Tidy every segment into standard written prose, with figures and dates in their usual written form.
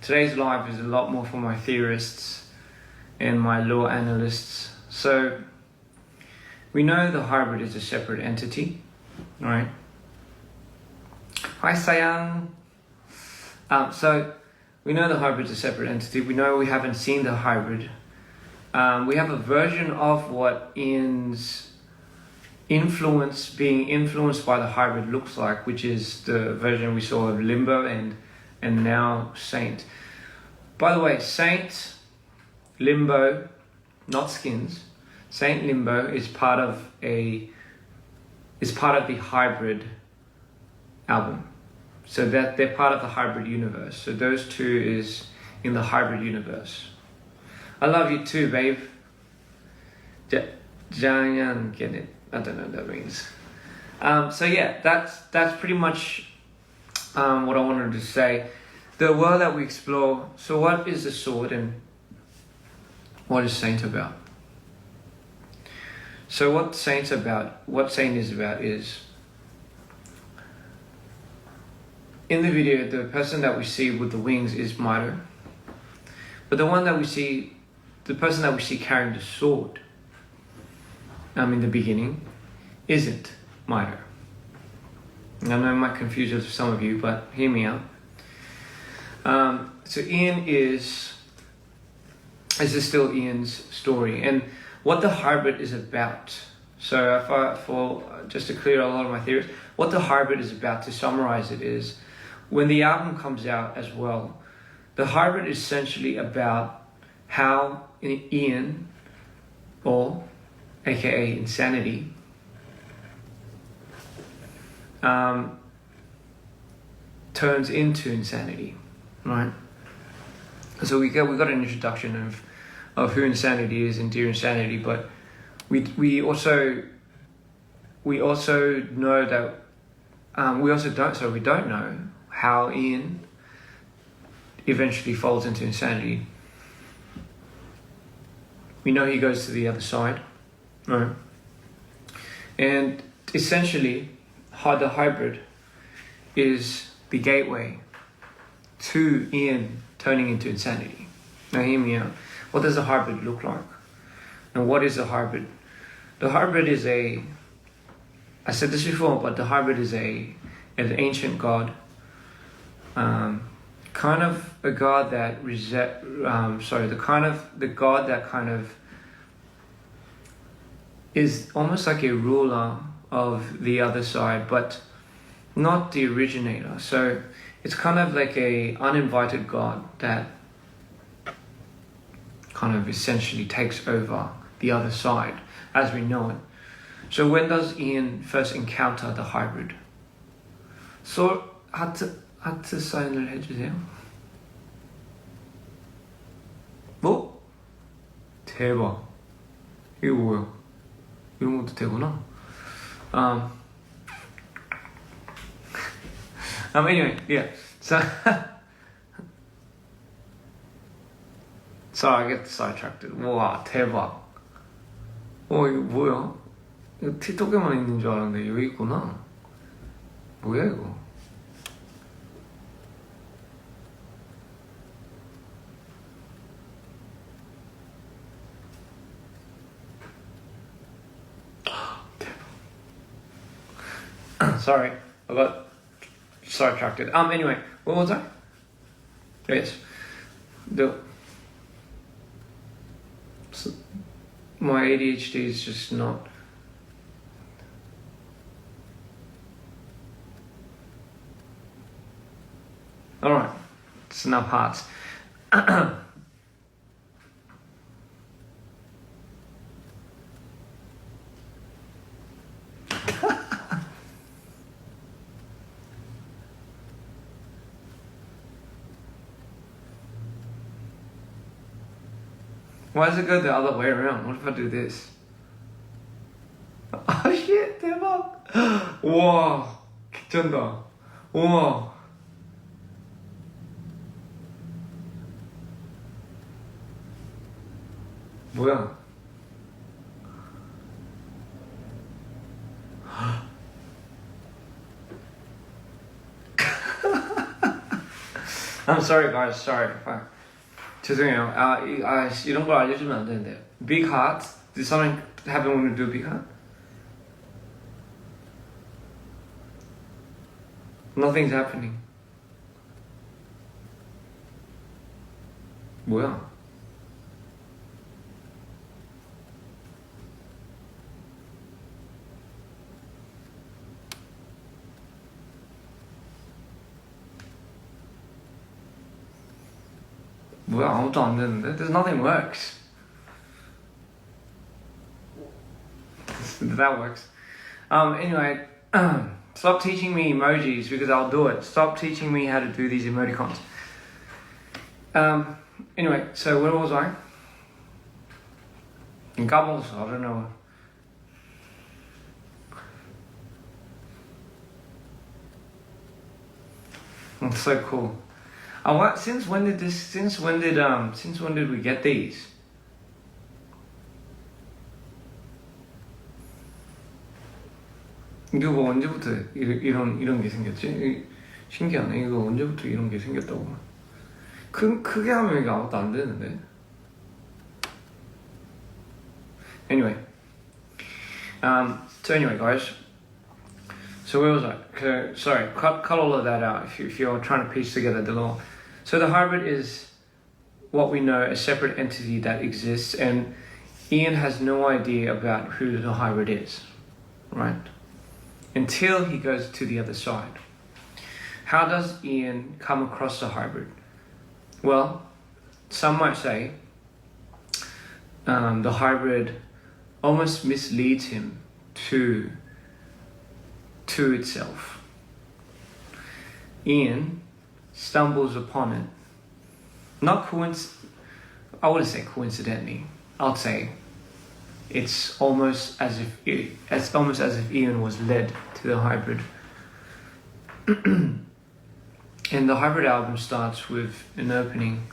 today's live is a lot more for my theorists and my law analysts. So we know the hybrid is a separate entity, right? Hi Sayang. So we know the hybrid is a separate entity. We know we haven't seen the hybrid. We have a version of what Ian's being influenced by the hybrid looks like, which is the version we saw of Limbo and now Saint. By the way, Saint, Limbo, not Skins. Saint Limbo is part of the hybrid album. So that they're part of the hybrid universe. So those two is in the hybrid universe. I love you too, babe. Giant, get it? I don't know what that means. So yeah, that's pretty much what I wanted to say. The world that we explore. So what is the sword and what is Saint about? So what Saint is about is, in the video, the person that we see with the wings is Mito. But the person that we see carrying the sword, in the beginning, isn't Mito. I know it might confuse some of you, but hear me out. So Ian this is still Ian's story, and what the hybrid is about. So just to clear a lot of my theories, what the hybrid is about, to summarize it, is when the album comes out as well, the hybrid is essentially about how Ian, or aka Insanity, turns into Insanity, right? So we got an introduction of who Insanity is and Dear Insanity, but we also know that we don't know how Ian eventually falls into Insanity. We know he goes to the other side, right? And essentially, the hybrid is the gateway to Ian turning into Insanity. Now hear me out. What does a hybrid look like? And what is a hybrid? The hybrid is I said this before, but the hybrid is an ancient god. Kind of a god that the god that kind of is almost like a ruler of the other side, but not the originator. So it's kind of like a uninvited god that kind of essentially takes over the other side as we know it. So when does Ian first encounter the hybrid? So 하트 사인을 해주세요. 뭐? 대박. 이거 뭐야? 이런 것도 되구나. Anyway, yeah. So sorry, I get sidetracked. 와, 대박. 이거 뭐야? 이거 틱톡에만 있는 줄 알았는데 여기 있구나. 뭐야 이거? Sorry, I got sidetracked. Anyway, what was I? Yes. My ADHD is just not. Alright, it's enough hearts. Why does it go the other way around? What if I do this? Oh shit, 대박! 우와, 개쩐다. 우와. 뭐야? I'm sorry guys, sorry. 죄송해요. 이런 걸 알려주면 안 되는데요. Big heart. Did something happen when we do big heart? Nothing's happening. 뭐야? 뭐야? 아무것도 안 되는데? There's nothing works. That works. Anyway, stop teaching me emojis because I'll do it. Stop teaching me how to do these emoticons. Anyway, so where was I? 까먹었어. I don't know. That's so cool. What? Since when did we get these? 이거 뭐 언제부터 이런 게 생겼지? 신기하네. 이거 언제부터 이런 게 생겼다고? 크게 하면 이게 아무것도 안 되는데. Anyway, so anyway, guys. So where was I? Sorry, cut all of that out if you're trying to piece together the law. So the hybrid is what we know, a separate entity that exists, and Ian has no idea about who the hybrid is, right? Until he goes to the other side. How does Ian come across the hybrid? Well, some might say the hybrid almost misleads him to itself. Ian stumbles upon it, I wouldn't say coincidentally. I'd say it's almost as if Ian was led to the hybrid. And the hybrid album starts with an opening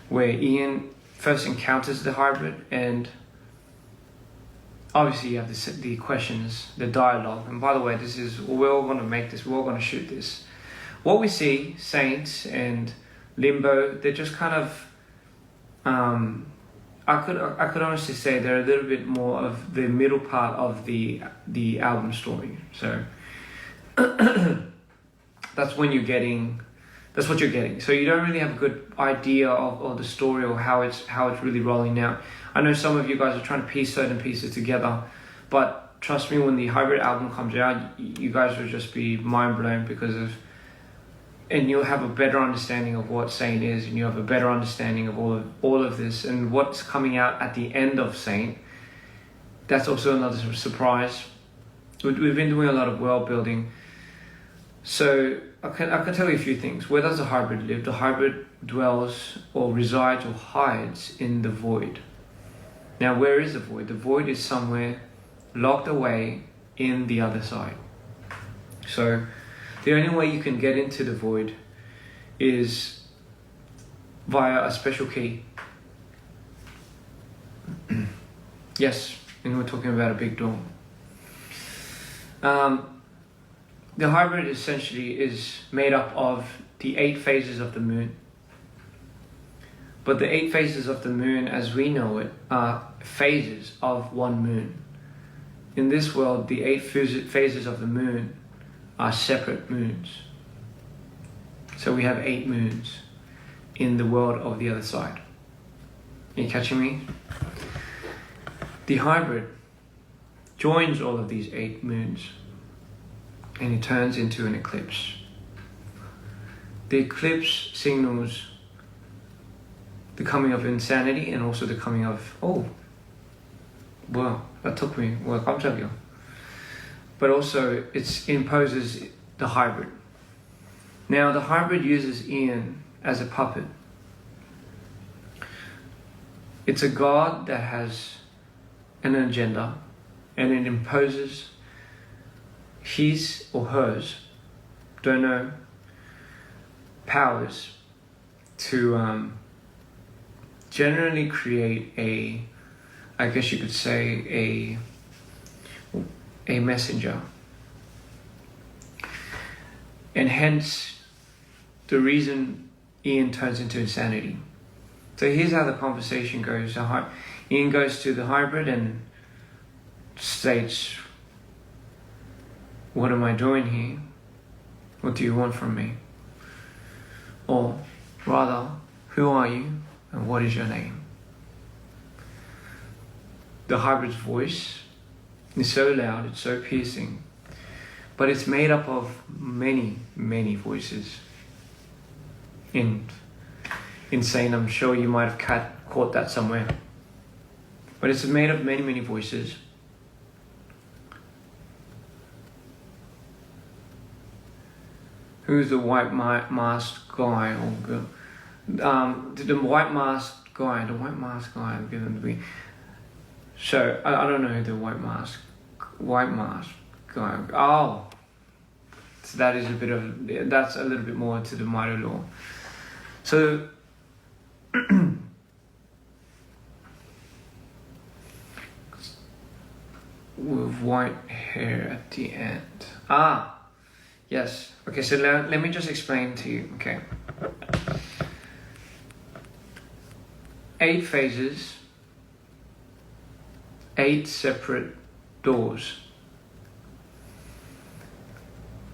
where Ian first encounters the hybrid, and obviously you have the questions, the dialogue. And by the way, we're all going to make this, we're all going to shoot this. What we see, Saints and Limbo, they're just kind of, I could honestly say they're a little bit more of the middle part of the album story. So that's what you're getting. So you don't really have a good idea of the story or how it's really rolling out. I know some of you guys are trying to piece certain pieces together, but trust me, when the hybrid album comes out, you guys will just be mind blown and you'll have a better understanding of what Saint is, and you have a better understanding of all of this, and what's coming out at the end of Saint. That's also another surprise. We've been doing a lot of world building. So I can tell you a few things. Where does the hybrid live? The hybrid dwells or resides or hides in the void. Now, where is the void? The void is somewhere locked away in the other side. So the only way you can get into the void is via a special key. Yes, and we're talking about a big door. The hybrid essentially is made up of the 8 phases of the moon. But the 8 phases of the moon, as we know it, are phases of one moon. In this world, the 8 phases of the moon are separate moons. So we have 8 moons in the world of the other side. Are you catching me? The hybrid joins all of these 8 moons, and it turns into an eclipse. The eclipse signals the coming of insanity and also the coming of, that took me, 깜짝이야. But also it imposes the hybrid. Now the hybrid uses Ian as a puppet. It's a god that has an agenda, and it imposes his or hers, don't know, powers to generally create I guess you could say a messenger. And hence the reason Ian turns into insanity. So here's how the conversation goes. Ian goes to the hybrid and states, what am I doing here? What do you want from me? Or rather, who are you and what is your name? The hybrid's voice is so loud, it's so piercing, but it's made up of many, many voices. Insane, I'm sure you might have caught that somewhere. But it's made of many, many voices. Who's the white masked guy or girl? The white masked guy, I'm giving the. So I don't know who the white mask guy. Oh, so that's a little bit more to the Mito law. So with white hair at the end. Yes. Okay, so let me just explain to you. Okay. 8 phases, 8 separate doors.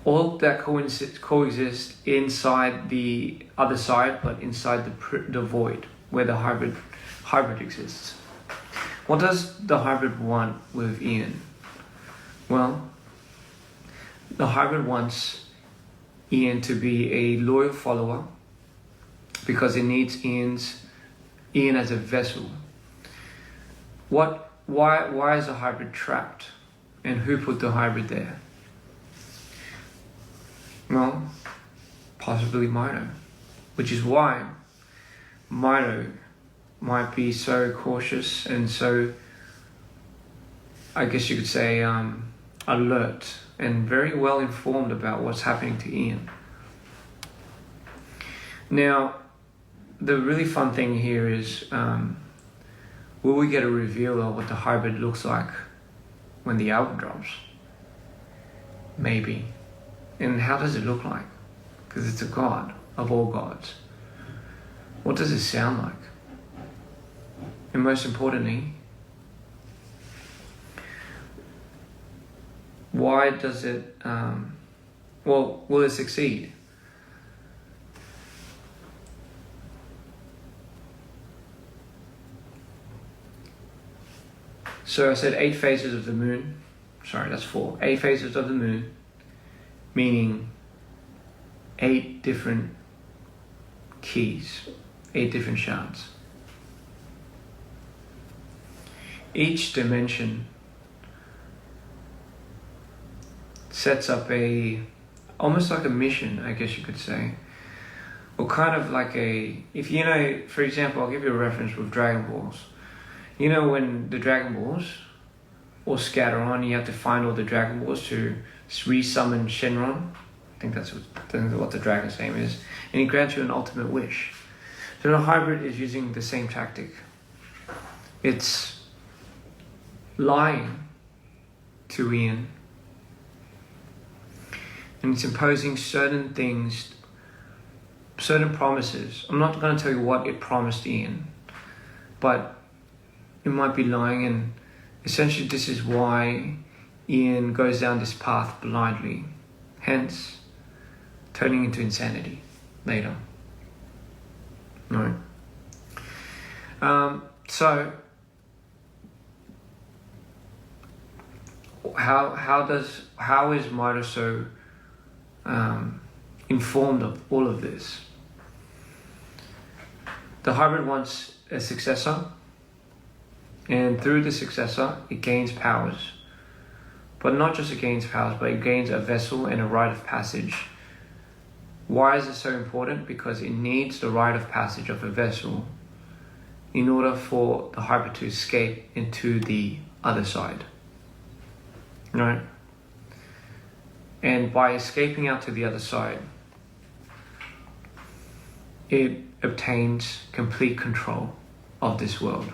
All that coexist inside the other side, but inside the void where the hybrid exists. What does the hybrid want with Ian? Well, the hybrid wants Ian to be a loyal follower because it needs Ian as a vessel. Why is the hybrid trapped? And who put the hybrid there? Well, possibly Mito, which is why Mito might be so cautious and so, I guess you could say, alert and very well informed about what's happening to Ian. Now, the really fun thing here is, will we get a reveal of what the hybrid looks like when the album drops? Maybe. And how does it look like? Because it's a god of all gods. What does it sound like? And most importantly, why does it, will it succeed? So I said 8 phases of the moon. Sorry, that's 4. 8 phases of the moon, meaning 8 different keys, 8 different shards. Each dimension sets up almost like a mission, I guess you could say. Or kind of like if you know, for example, I'll give you a reference with Dragon Balls. You know when the Dragon Balls all scatter on, you have to find all the Dragon Balls to re-summon Shenron. I think that's what the dragon's name is. And he grants you an ultimate wish. So the hybrid is using the same tactic. It's lying to Ian. And it's imposing certain things, certain promises. I'm not going to tell you what it promised Ian, but it might be lying, and essentially this is why Ian goes down this path blindly, hence turning into insanity later. Right. So how is Mito so informed of all of this? The hybrid wants a successor, and through the successor it gains powers. But not just it gains powers, but it gains a vessel and a rite of passage. Why is it so important? Because it needs the rite of passage of a vessel in order for the hybrid to escape into the other side. Right? And by escaping out to the other side, it obtains complete control of this world.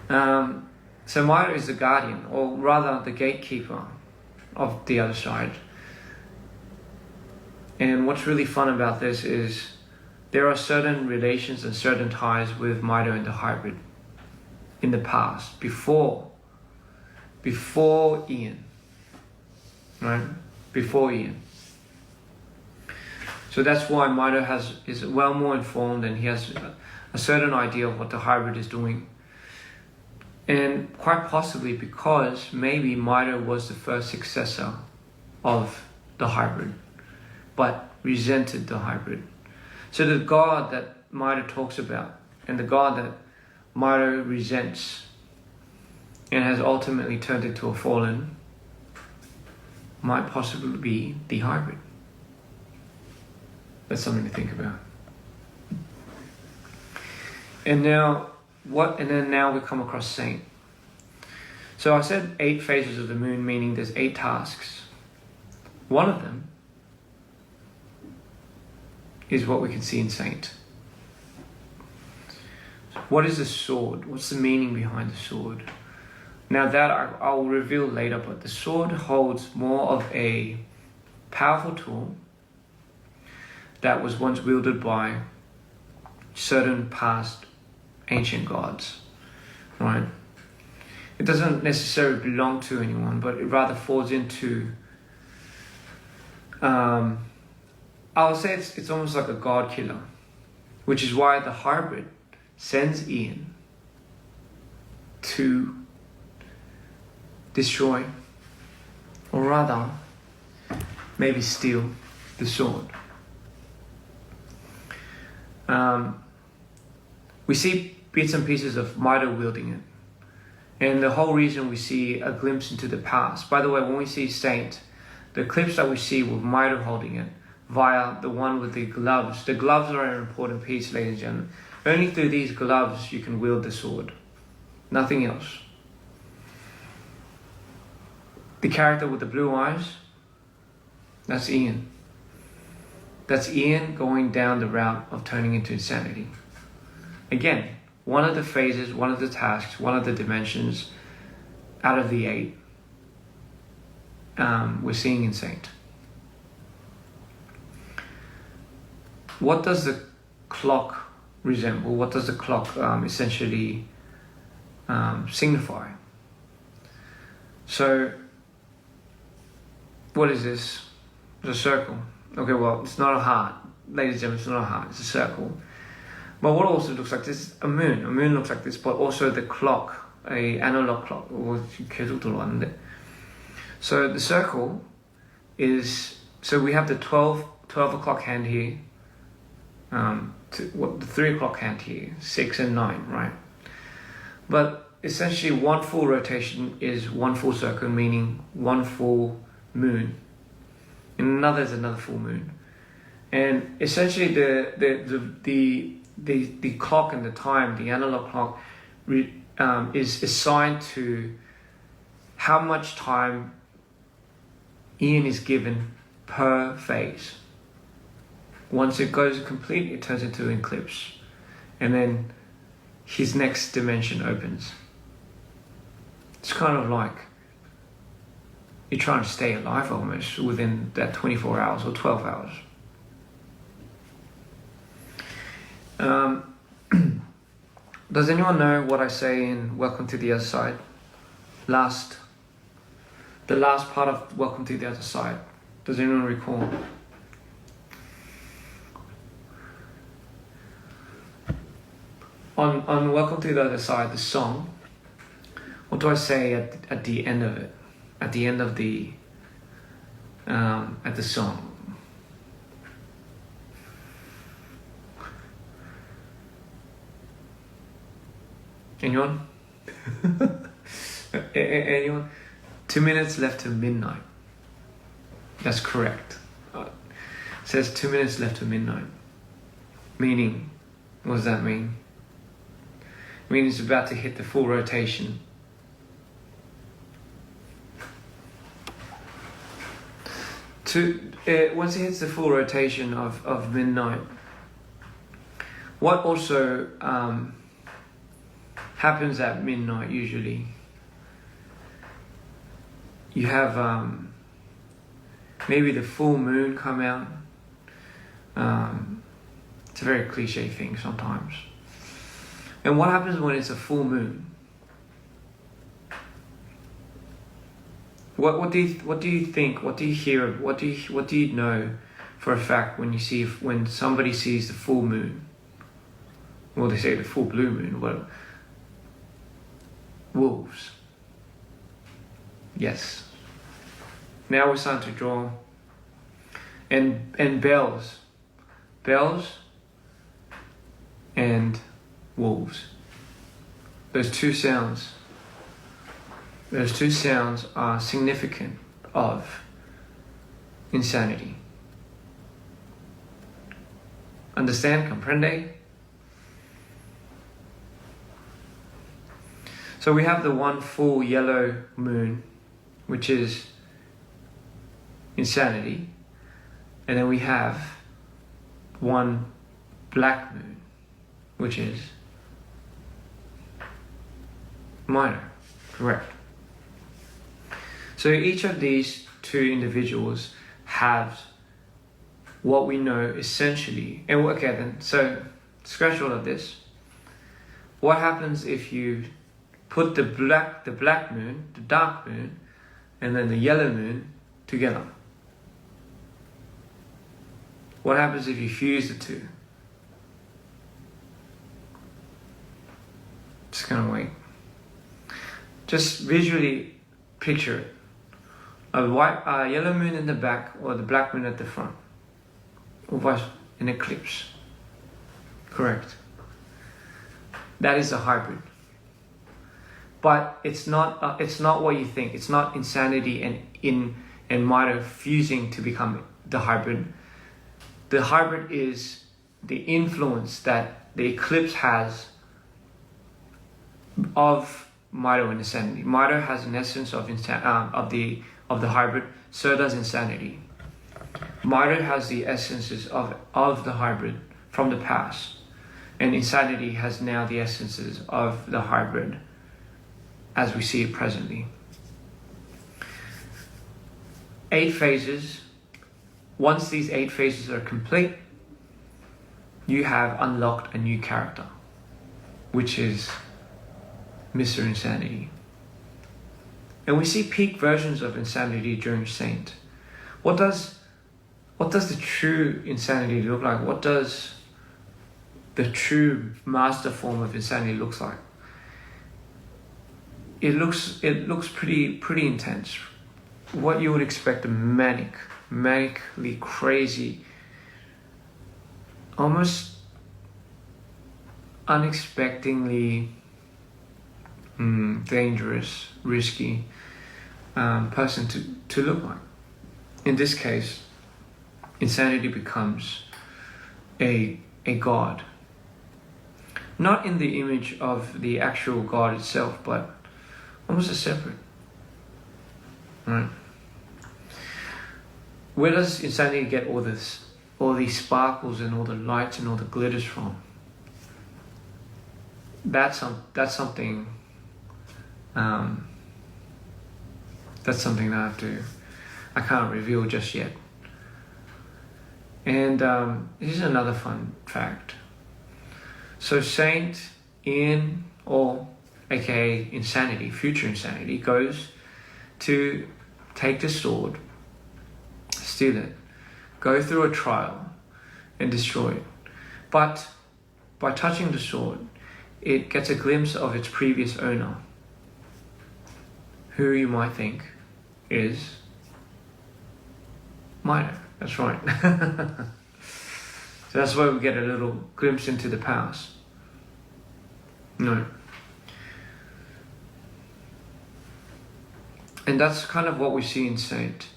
So Mito is the guardian, or rather the gatekeeper of the other side. And what's really fun about this is there are certain relations and certain ties with Mito and the hybrid in the past, before Ian, right? Before Ian. So that's why Mito is well more informed, and he has a certain idea of what the hybrid is doing. And quite possibly because maybe Mito was the first successor of the hybrid, but resented the hybrid. So the God that Mito talks about, and the God that Mito resents and has ultimately turned into a fallen, might possibly be the hybrid. That's something to think about. And now now we come across Saint. So I said 8 phases of the moon, meaning there's 8 tasks. One of them is what we can see in Saint. What is the sword? What's the meaning behind the sword? Now that I'll reveal later, but the sword holds more of a powerful tool that was once wielded by certain past ancient gods, right? It doesn't necessarily belong to anyone, but it rather falls into, I'll say it's almost like a god killer, which is why the hybrid sends Ian to destroy, or rather, maybe steal the sword. We see bits and pieces of Mito wielding it. And the whole reason we see a glimpse into the past. By the way, when we see Saint, the clips that we see with Mito holding it via the one with the gloves are an important piece, ladies and gentlemen. Only through these gloves you can wield the sword. Nothing else. The character with the blue eyes, that's Ian. That's Ian going down the route of turning into insanity. Again, one of the phases, one of the tasks, one of the dimensions out of the 8 we're seeing in Saint. What does the clock resemble? What does the clock essentially signify? So, what is this? It's a circle. Okay, well, it's not a heart. Ladies and gentlemen, it's not a heart, it's a circle. But what also looks like this? A moon. A moon looks like this, but also the clock, a analog clock. So the circle is, so we have the 12 o'clock hand here, the 3 o'clock hand here, 6 and 9, right? But essentially one full rotation is one full circle, meaning one full moon. And another is another full moon. And essentially the clock and the time, the analog clock, is assigned to how much time Ian is given per phase. Once it goes complete, it turns into an eclipse. And then his next dimension opens. It's kind of like you're trying to stay alive almost within that 24 hours or 12 hours. Does anyone know what I say in Welcome to the Other Side? The last part of Welcome to the Other Side. Does anyone recall? On Welcome to the Other Side, the song, what do I say at the end of it? At the end of the song. Anyone? Anyone? 2 minutes left to midnight. That's correct. It says 2 minutes left to midnight. Meaning, what does that mean? It means it's about to hit the full rotation. Once it hits the full rotation of midnight, what also happens at midnight usually, you have maybe the full moon come out, It's a very cliche thing sometimes. And what happens when it's a full moon? What do you think? What do you hear? What do you know for a fact when somebody sees the full moon? Well, they say the full blue moon. Well, wolves. Yes. Now we're starting to draw. And bells. Bells and wolves. Those two sounds are significant of insanity. Understand? Comprende? So we have the one full yellow moon, which is insanity. And then we have one black moon, which is minor. Correct. So each of these two individuals have what we know essentially. And okay then, so scratch all of this. What happens if you put the black moon, the dark moon, and then the yellow moon together? What happens if you fuse the two? Just gonna wait. Just visually picture it. A yellow moon in the back or the black moon at the front. Or vice, an eclipse. Correct. That is a hybrid. But it's not what you think. It's not insanity and Mito fusing to become the hybrid. The hybrid is the influence that the eclipse has of Mito and insanity. Mito has an essence of the hybrid, so does insanity. Mito has the essences of the hybrid from the past, and insanity has now the essences of the hybrid as we see it presently. 8 phases. Once these 8 phases are complete, you have unlocked a new character, which is Mr. Insanity. And we see peak versions of insanity during Saint. What does the true insanity look like? What does the true master form of insanity looks like? It looks pretty intense. What you would expect, a manically crazy, almost unexpectedly dangerous, risky person to look like. In this case, insanity becomes a god. Not in the image of the actual god itself, but almost a separate. Right? Where does insanity get all these sparkles and all the lights and all the glitters from? That's something that I can't reveal just yet. And this is another fun fact. So Saint Ian, or aka Insanity, future Insanity, goes to take the sword, steal it, go through a trial, and destroy it. But by touching the sword, it gets a glimpse of its previous owner, who you might think is Mito. That's right. So that's why we get a little glimpse into the past. No. And that's kind of what we see in Saint.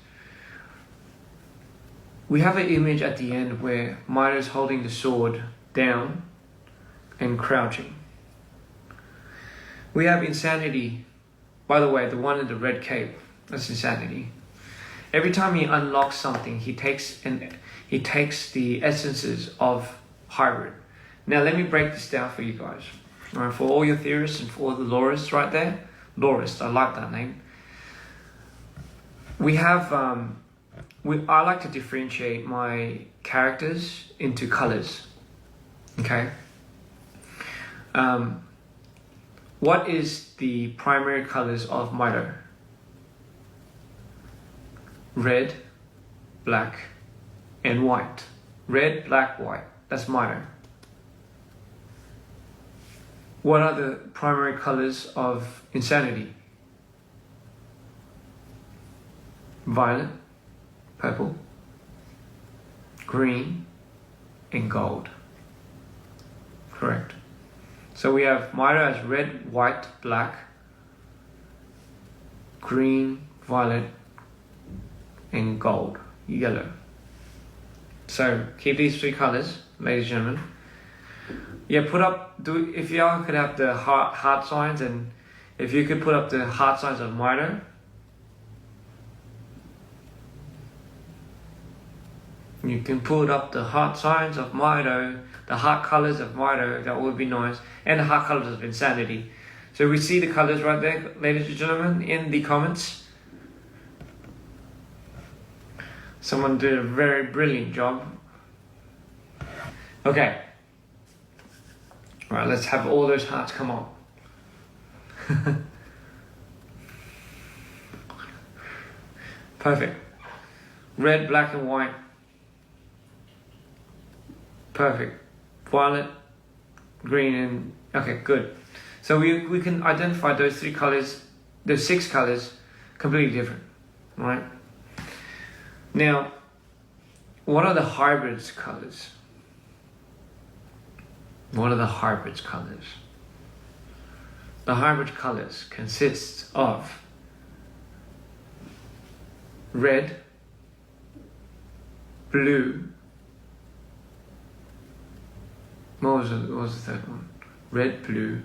We have an image at the end where Mito's holding the sword down and crouching. We have Insanity. By the way, the one in the red cape, that's Insanity. Every time he unlocks something, he takes the essences of hybrid. Now let me break this down for you guys. All right, for all your theorists and for all the lorists right there. Lorist, I like that name. We have, I like to differentiate my characters into colors. Okay. What is the primary colors of Mito? Red, black, and white. Red, black, white. That's Mito. What are the primary colors of Insanity? Violet, purple, green, and gold. Correct. So we have Mito as red, white, black, green, violet, and gold, yellow. So keep these three colors, ladies and gentlemen. Yeah, put up, if y'all could have the heart signs, and if you could put up the heart signs of Mito. You can put up the heart signs of Mito, the heart colors of Mito, that would be nice, and the heart colors of Insanity. So we see the colors right there, ladies and gentlemen, in the comments. Someone did a very brilliant job. Okay. Alright, let's have all those hearts come on. Perfect. Red, black, and white. Perfect. Violet, green, and... Okay, good. So we can identify those three colors, those six colors, completely different, right? Now, what are the hybrids colors? What are the hybrids colors? The hybrid colors consist of red, blue. What was the third one? Red, blue,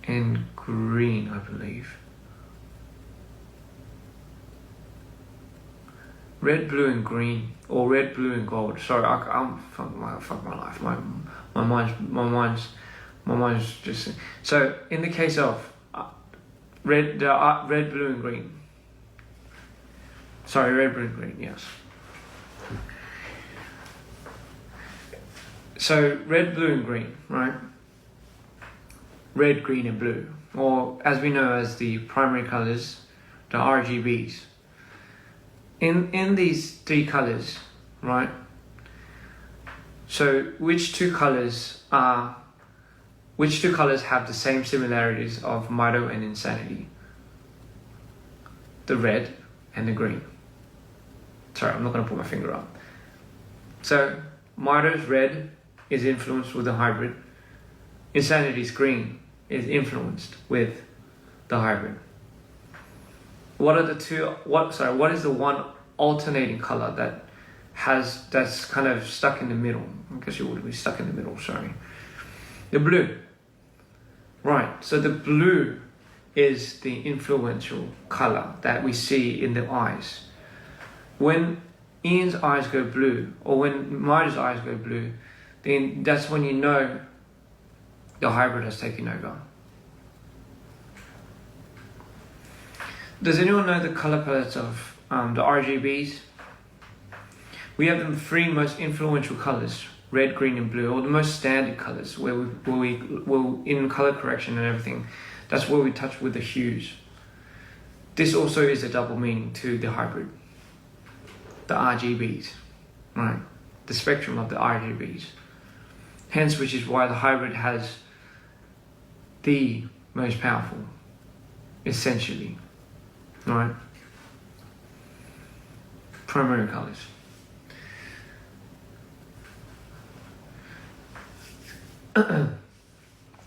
and green, I believe. Red, blue, and green, or red, blue, and gold. Sorry, I'm fuck my life. My mind's just. So in the case of red, blue, and green. Sorry, red, blue, and green. Yes. So red, blue, and green, right? Red, green, and blue, or as we know as the primary colors, the RGBs. In these three colors, right? So which two colors have the same similarities of Mito and Insanity? The red and the green. Sorry, I'm not going to put my finger up. So Mito's red is influenced with the hybrid. Insanity's green is influenced with the hybrid. What is the one alternating color that's kind of stuck in the middle? I guess it would be stuck in the middle, sorry. The blue. Right, so the blue is the influential color that we see in the eyes. When Ian's eyes go blue, or when Mito's eyes go blue, then that's when you know the hybrid has taken over. Does anyone know the color palettes of the RGBs? We have the three most influential colors: red, green, and blue, or the most standard colors, where we in color correction and everything. That's where we touch with the hues. This also is a double meaning to the hybrid, the RGBs, right? The spectrum of the RGBs. Hence, which is why the hybrid has the most powerful, essentially. Right? Primary colors.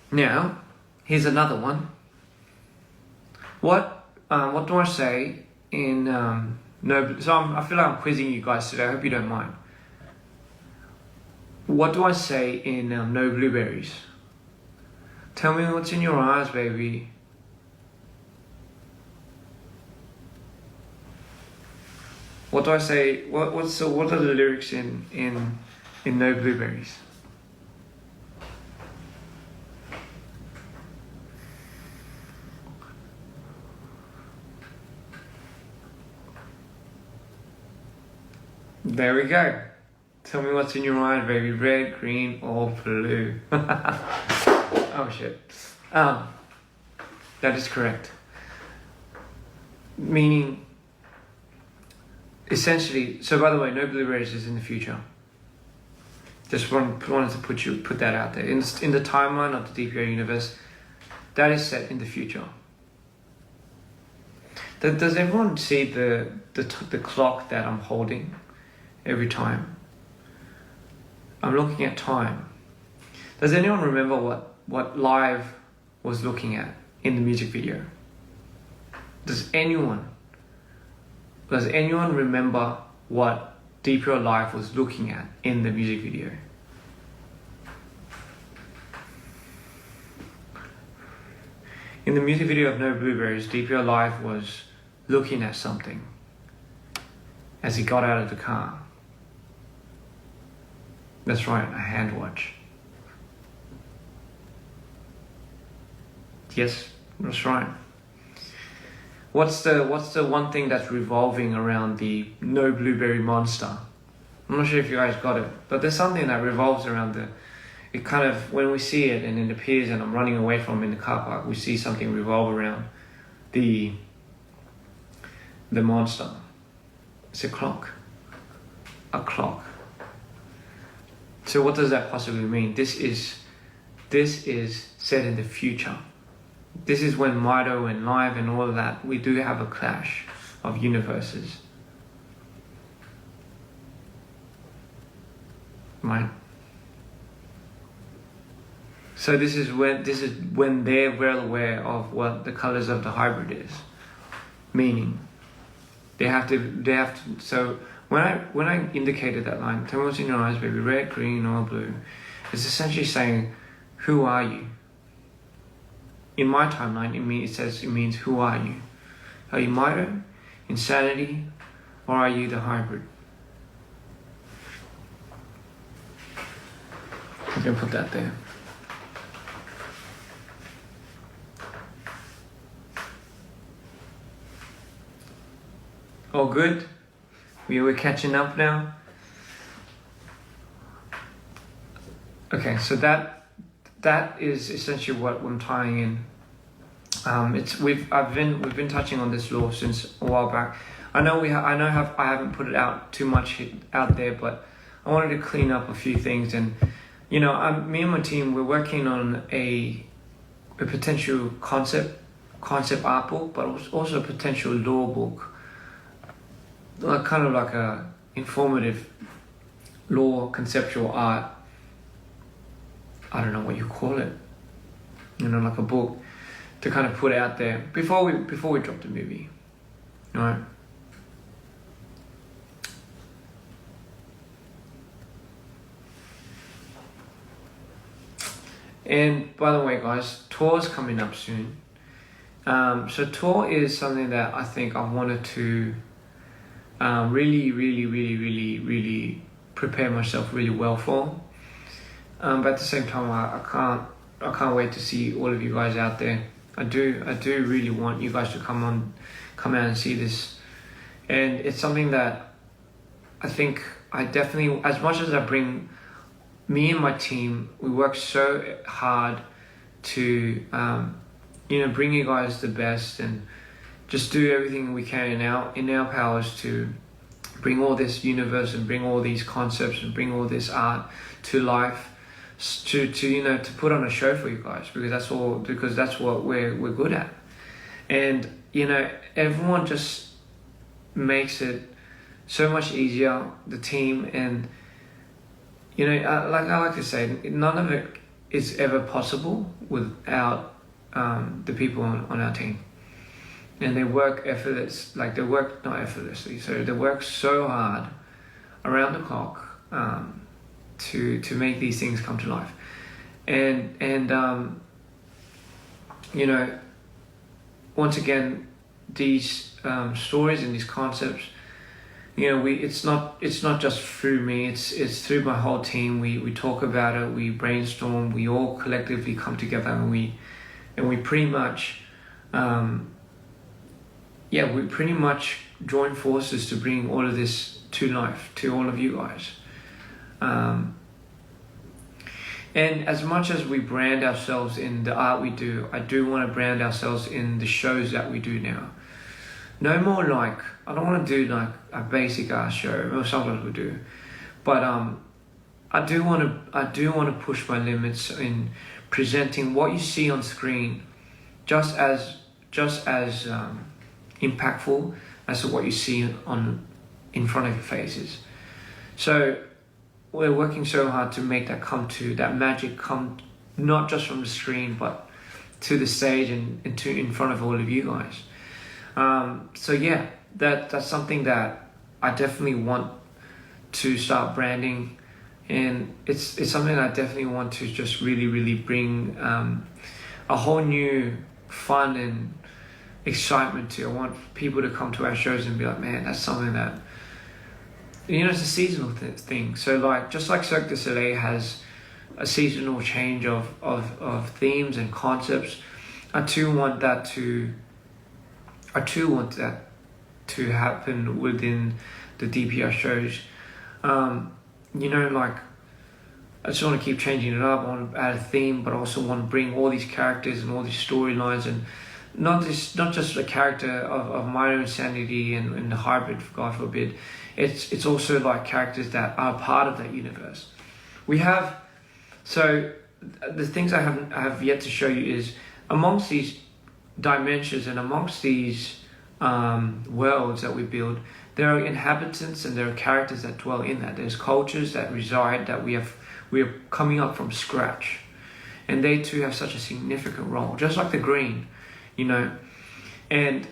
Now, here's another one. What do I say in no? So I feel like I'm quizzing you guys today. I hope you don't mind. What do I say in no blueberries? Tell me what's in your eyes, baby. What do I say? What are the lyrics in No Blueberries? There we go. Tell me what's in your mind, baby. Red, green, or blue. Oh shit. That is correct. Meaning, essentially, so by the way, no blueberries is in the future. Just wanted to put that out there. In the timeline of the DPR universe, that is set in the future. Does everyone see the clock that I'm holding every time? I'm looking at time. Does anyone remember what Live was looking at in the music video? Does anyone remember what DPR Live was looking at in the music video? In the music video of No Blueberries, DPR Live was looking at something as he got out of the car. That's right, a hand watch. Yes, that's right. What's the one thing that's revolving around the No Blueberry monster? I'm not sure if you guys got it, but there's something that revolves around it kind of, when we see it and it appears and I'm running away from it in the car park, we see something revolve around the monster. It's a clock. A clock. So what does that possibly mean? This is set in the future. This is when Mito and Live and all of that, we do have a clash of universes. Right? So this is when they're well aware of what the colors of the hybrid is. Meaning, they have to. So when I indicated that line, tell me what's in your eyes, baby, red, green, or blue, it's essentially saying, who are you? In my timeline, it means who are you? Are you Mito, Insanity, or are you the hybrid? I'm gonna put that there. All good? We're catching up now. Okay, so that is essentially what I'm tying in. We've been touching on this law since a while back. I haven't put it out too much out there, but I wanted to clean up a few things. And me and my team, we're working on a potential concept art book, but also a potential law book. Kind of like a informative law conceptual art. I don't know what you call it. Like a book to kind of put out there before we drop the movie. Alright. And by the way, guys, tour's coming up soon. So tour is something that I think I wanted to really prepare myself really well for. But at the same time, I can't wait to see all of you guys out there. I do really want you guys to come out and see this. And it's something that I think I definitely, as much as I bring me and my team, we work so hard to bring you guys the best and just do everything we can in our powers to bring all this universe and bring all these concepts and bring all this art to life, to put on a show for you guys, because that's what we're good at. And everyone just makes it so much easier, the team, and I like to say, none of it is ever possible without the people on our team. And they work not effortlessly, so they work so hard around the clock to make these things come to life. And once again, these stories and these concepts, it's not just through me, it's through my whole team. We talk about it, we brainstorm, we all collectively come together, and we pretty much we pretty much join forces to bring all of this to life, to all of you guys. And as much as we brand ourselves in the art we do, I do want to brand ourselves in the shows that we do now. No more like, I don't want to do like a basic art show, well sometimes we do, but I do want to push my limits in presenting what you see on screen just as impactful as what you see in front of your faces. So we're working so hard to make that magic come not just from the screen but to the stage and in front of all of you guys. So yeah, that's something that I definitely want to start branding, and it's something that I definitely want to just really bring a whole new fun and excitement to. I want people to come to our shows and be like, man, that's something that, you know, it's a seasonal thing. So like, just like Cirque du Soleil has a seasonal change of themes and concepts, I too want that to happen within the DPR shows. You know, like, I just want to keep changing it up. I want to add a theme, but I also want to bring all these characters and all these storylines, and not just a character of my own sanity and the hybrid, God forbid. It's also like characters that are part of that universe. So the things I have yet to show you is amongst these dimensions and amongst these worlds that we build, there are inhabitants and there are characters that dwell in that. There's cultures that reside that we are coming up from scratch, and they too have such a significant role, just like the green, you know. And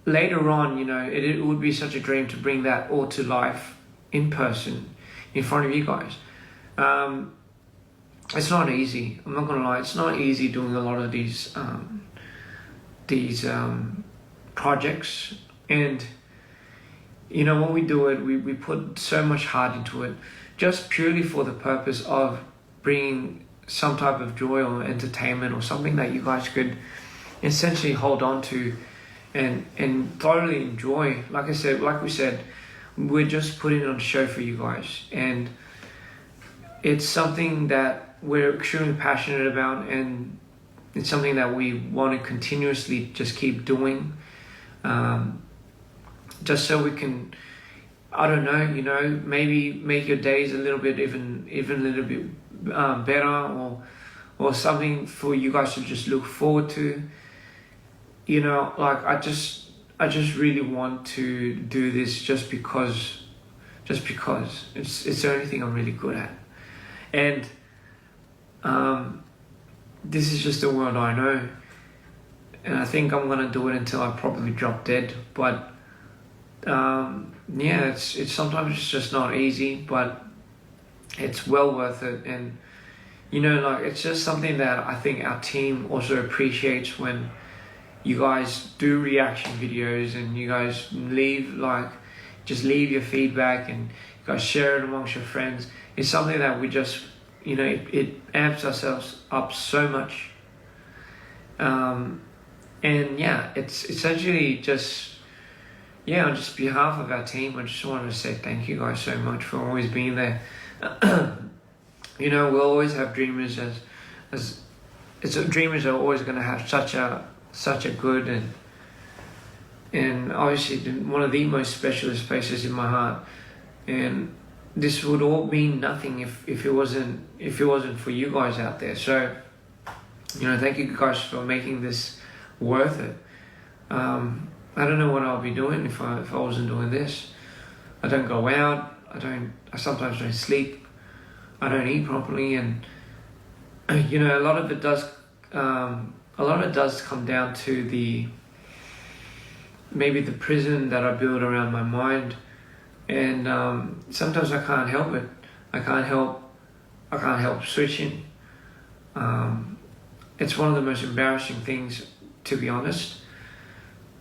later on, you know, it would be such a dream to bring that all to life in person in front of you guys. It's not easy, I'm not gonna lie, it's not easy doing a lot of these projects. And you know, when we do it, we put so much heart into it, just purely for the purpose of bringing some type of joy or entertainment or something that you guys could essentially hold on to and thoroughly enjoy. Like we said, we're just putting on a show for you guys, and it's something that we're extremely passionate about, and it's something that we want to continuously just keep doing, just so we can, I don't know, you know, maybe make your days a little bit even a little bit better, or something for you guys to just look forward to. You know, like I just really want to do this just because it's the only thing I'm really good at. And this is just the world I know, and I think I'm gonna do it until I probably drop dead. But yeah, it's sometimes it's just not easy, but it's well worth it. And you know, like, it's just something that I think our team also appreciates when you guys do reaction videos and you guys leave your feedback and you guys share it amongst your friends. It's something that we just, you know, it amps ourselves up so much. And yeah, it's essentially just, yeah, on just behalf of our team, I just wanted to say thank you guys so much for always being there. You know, we'll always have dreamers dreamers are always going to have such a good and obviously one of the most specialist places in my heart. And this would all mean nothing if it wasn't for you guys out there. So, you know, thank you guys for making this worth it. I don't know what I'll be doing if I wasn't doing this. I don't go out. I sometimes don't sleep. I don't eat properly, and you know, a lot of it does come down to maybe the prison that I build around my mind. And sometimes I can't help it. I can't help switching. It's one of the most embarrassing things, to be honest.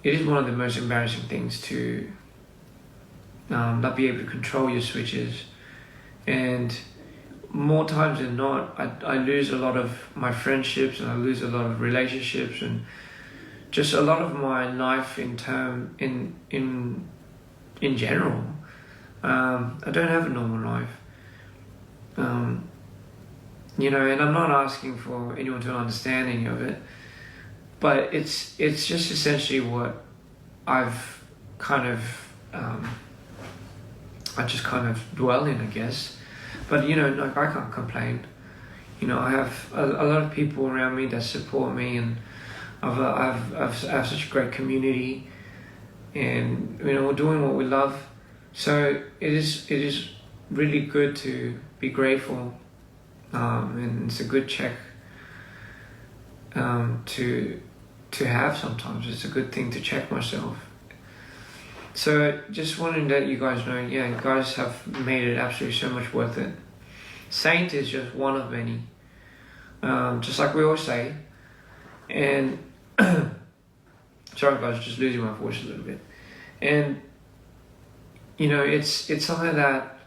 It is one of the most embarrassing things to not be able to control your switches. And more times than not, I lose a lot of my friendships, and I lose a lot of relationships, and just a lot of my life in general. I don't have a normal life, you know, and I'm not asking for anyone to understand any of it, but it's just essentially what I've kind of I just kind of dwell in, I guess. But you know, like, I can't complain. You know, I have a lot of people around me that support me, and I have such a great community, and you know, we're doing what we love. So it is really good to be grateful, and it's a good check to have sometimes. It's a good thing to check myself. So just wanting to let you guys know, yeah, you guys have made it absolutely so much worth it. Saint is just one of many, just like we all say. And sorry guys, just losing my voice a little bit. And you know, it's something that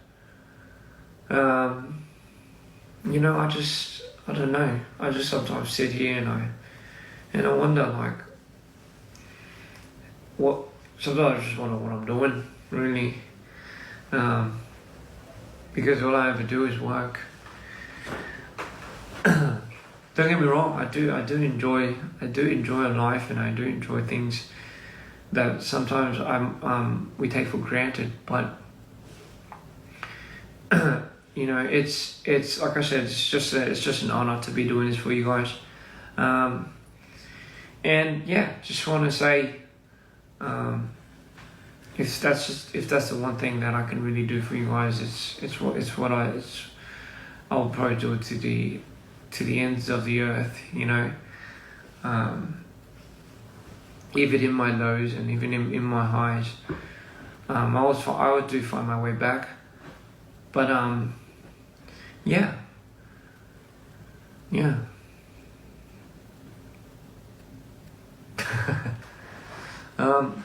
you know, I don't know. I just sometimes sit here and I wonder, like, what. Sometimes I just wonder what I'm doing, really, because all I ever do is work. Don't get me wrong, I do enjoy life, and I do enjoy things that sometimes we take for granted. But you know, it's like I said, it's just an honor to be doing this for you guys. And yeah, just want to say, if that's the one thing that I can really do for you guys, I'll probably do it to the ends of the earth, you know. Even in my lows and even in my highs, I would do find my way back. But yeah.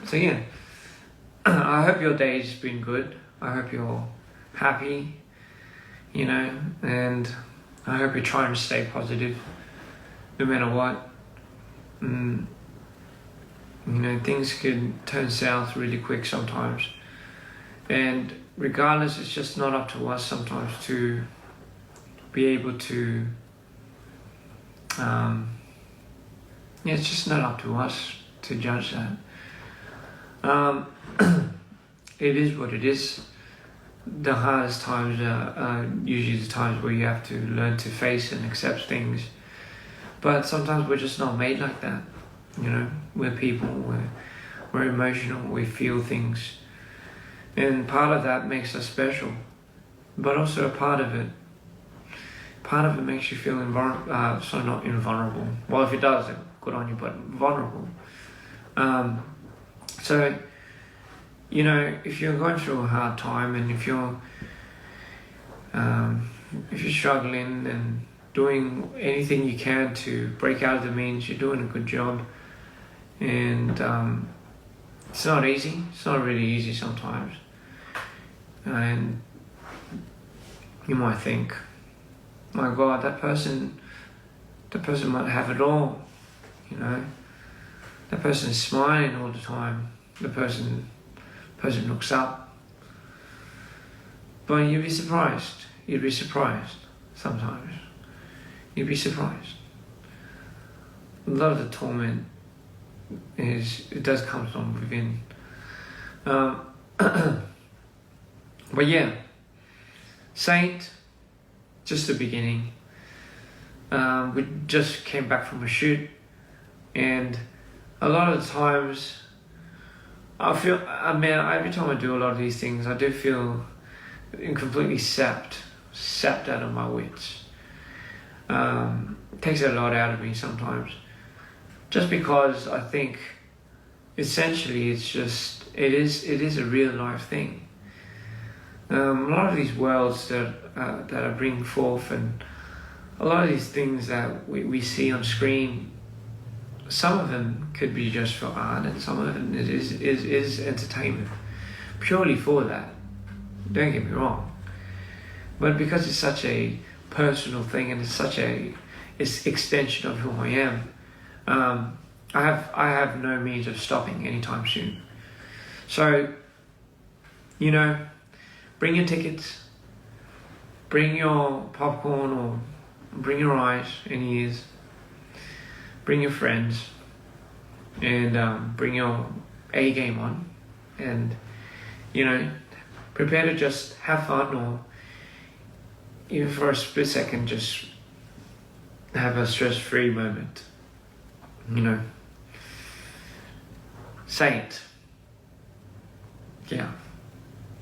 So yeah, I hope your day's been good. I hope you're happy, you know, and I hope you're trying to stay positive no matter what. You know, things can turn south really quick sometimes, and regardless, it's just not up to us sometimes to be able to it's just not up to us to judge that. It is what it is. The hardest times are usually the times where you have to learn to face and accept things. But sometimes we're just not made like that. You know, we're people, we're emotional, we feel things. And part of that makes us special. But also part of it makes you feel not invulnerable. Well, if it does, then good on you, but vulnerable. So, you know, if you're going through a hard time, and if you're struggling and doing anything you can to break out of the means, you're doing a good job. And it's not easy. It's not really easy sometimes. And you might think, my God, that person might have it all, you know. That person is smiling all the time. The person looks up. But you'd be surprised. You'd be surprised sometimes. You'd be surprised. A lot of the torment does come from within. But yeah, Saint, just the beginning. We just came back from a shoot, and a lot of the times every time I do a lot of these things, I do feel completely sapped out of my wits. It takes a lot out of me sometimes, just because I think essentially it is a real life thing. A lot of these worlds that I bring forth, and a lot of these things that we see on screen, some of them could be just for art, and some of them is entertainment, purely for that. Don't get me wrong. But because it's such a personal thing, and it's extension of who I am, I have no means of stopping anytime soon. So, you know, bring your tickets, bring your popcorn, or bring your eyes and ears, bring your friends, and bring your A game on, and you know, prepare to just have fun, or even for a split second, just have a stress-free moment. You know, say it. Yeah,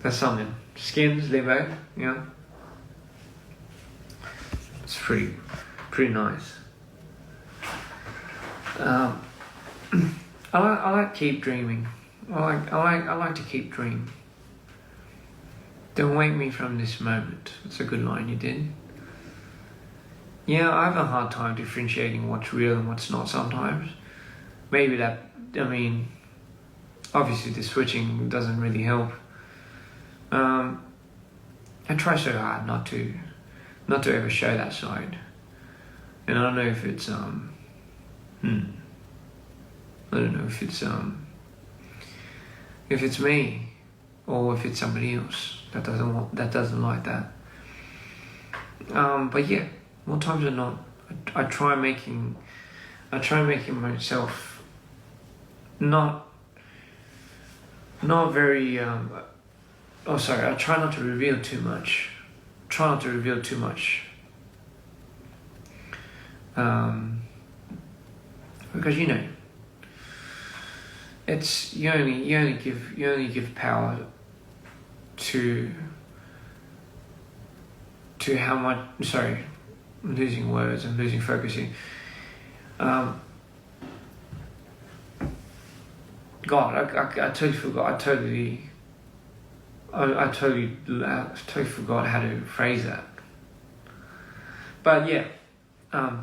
that's something. Skins, Limbo, you know. It's pretty nice. I like keep dreaming. I like to keep dreaming. Don't wake me from this moment. That's a good line you did. Yeah, I have a hard time differentiating what's real and what's not sometimes. Maybe that, I mean, obviously the switching doesn't really help. I try so hard not to ever show that side. And I don't know if it's, I don't know if it's me or if it's somebody else that doesn't like that. But yeah, more times than not, I try making myself not very. I try not to reveal too much. Because you know, it's you only give power to how much. Sorry, I'm losing words. I'm losing focus here. God, I totally forgot. I totally forgot how to phrase that. But yeah, I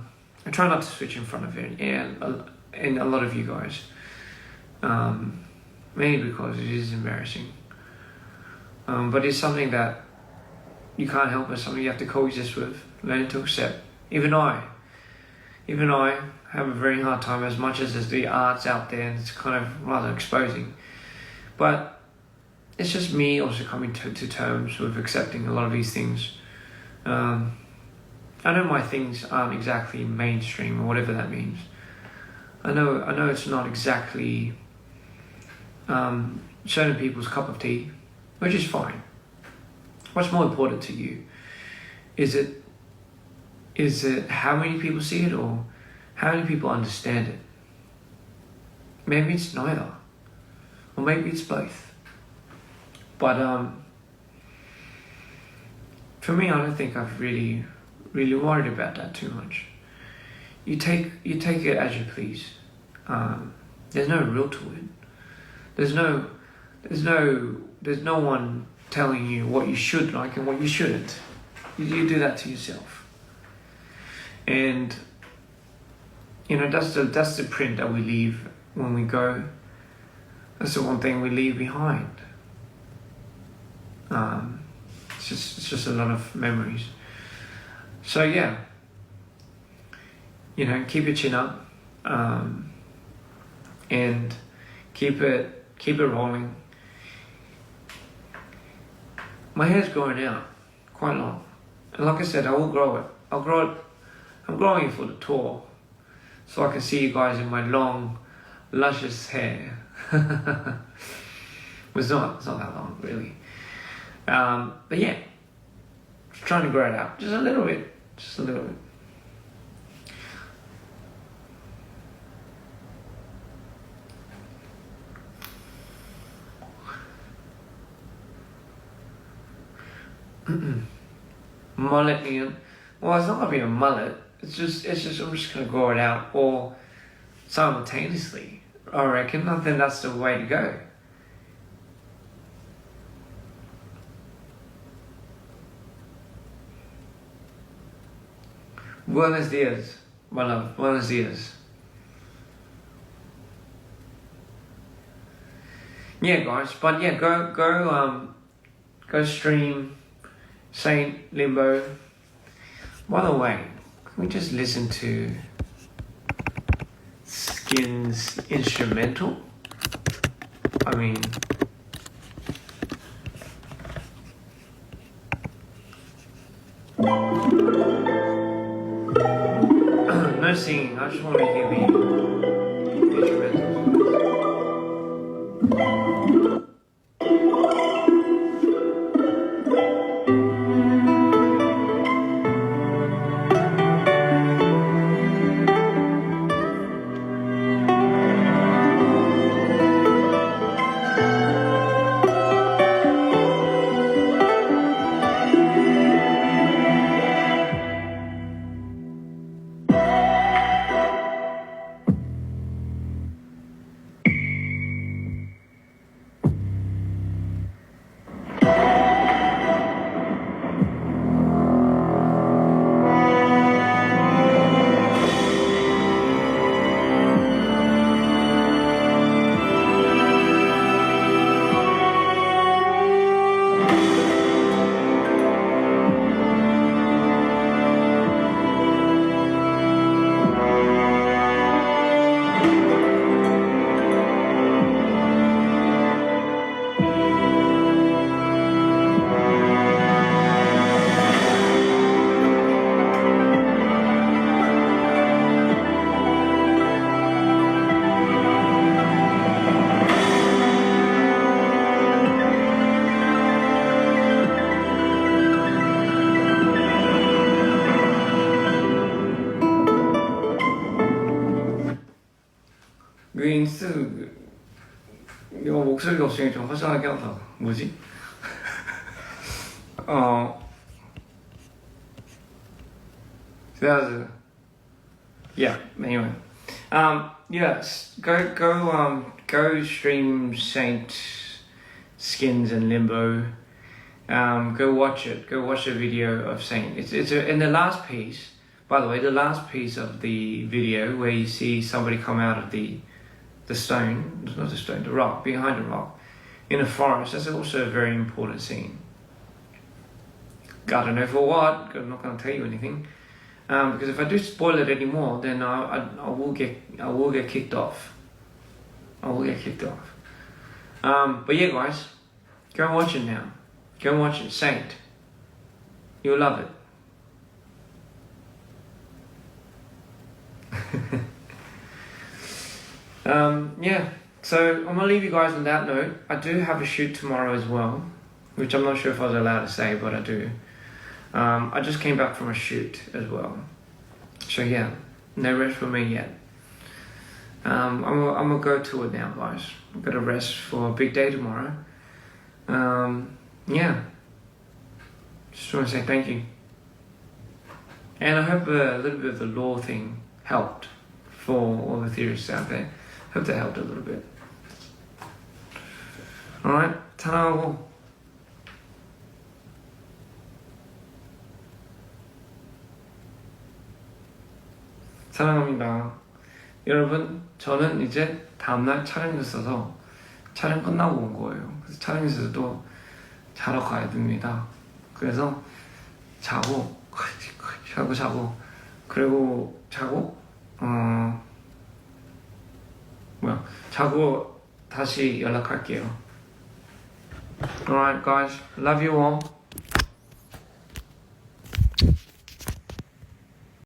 try not to switch in front of it, and a lot of you guys, mainly because it is embarrassing. But it's something that you can't help. It's something you have to coexist with, learn to accept. Even I have a very hard time, as much as there's the arts out there, and it's kind of rather exposing. But it's just me also coming to terms with accepting a lot of these things. I know my things aren't exactly mainstream, or whatever that means. I know it's not exactly certain people's cup of tea, which is fine. What's more important to you? Is it how many people see it, or how many people understand it? Maybe it's neither, or maybe it's both. But for me, I don't think I've really worried about that too much. You take it as you please. There's no rule to it. There's no one telling you what you should like and what you shouldn't. You do that to yourself. And you know, that's the print that we leave when we go. That's the one thing we leave behind. It's just a lot of memories. So yeah, you know, keep your chin up, and keep it rolling. My hair's growing out quite long, and like I said, I will grow it. I'll grow it. I'm growing it for the tour, so I can see you guys in my long, luscious hair. It's not that long, really. But yeah, just trying to grow it out just a little bit. Mullet, Ian. Well, it's not gonna be a mullet. It's just I'm just gonna grow it out all simultaneously. I reckon. I think that's the way to go. Buenos dias, my love. Buenos dias. Yeah, guys. But yeah, go stream Saint Limbo. By the way, can we just listen to Skin's instrumental? I mean, no singing. I just want to hear the instrumentals. 그 인스 이거 목소리가 없으니 좀 허전하게 하다. 뭐지? There's yeah. Anyway, yes. Go stream Saint Skins and Limbo. Go watch it. Go watch the video of Saint. It's in the last piece. By the way, the last piece of the video where you see somebody come out of the stone, not the stone, the rock, behind the rock, in a forest. That's also a very important scene. I don't know for what. I'm not going to tell you anything, because if I do spoil it anymore, then I will get kicked off. I will get kicked off. But yeah, guys, go and watch it now. Go and watch it, Saint. You'll love it. Yeah, so I'm gonna leave you guys on that note. I do have a shoot tomorrow as well, which I'm not sure if I was allowed to say, but I do. I just came back from a shoot as well, so yeah, no rest for me yet. I'm gonna go to it now, guys. I'm gonna rest for a big day tomorrow. Yeah, just want to say thank you, and I hope a little bit of the law thing helped for all the theorists out there. Hope that helped a little bit. Alright, 사랑하고 사랑합니다. 여러분, 저는 이제 다음날 촬영이 있어서 촬영 끝나고 온 거예요. 그래서 촬영에서도 자러 가야 됩니다. 그래서 자고 그리고 자고 다시 연락할게요. Alright guys, love you all.